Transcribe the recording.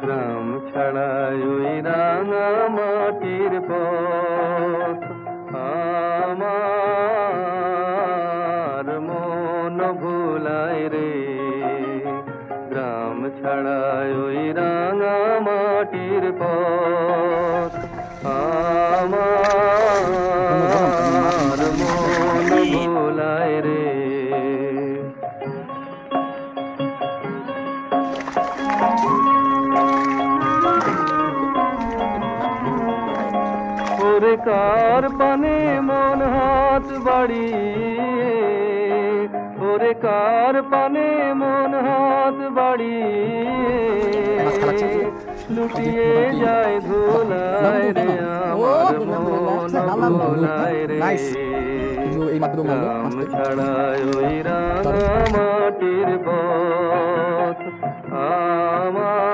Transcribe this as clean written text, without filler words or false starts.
গ্রাম ছাড়াই ওই রাঙা মাটির পথ আমার মন ভুলায় রে। গ্রাম ছাড়াই ওই রাঙা মাটির পথ আমার মন ভুলায় রে। ওরে কার পানে মন হাত বাড়িয়ে, ওরে কার পানে মন হাত বাড়িয়ে লুটিয়ে যায় ধুলায় রে আমার মন ভোলায় রে। গ্রাম ছাড়ায় ওই রাঙা মাটির পথ আমার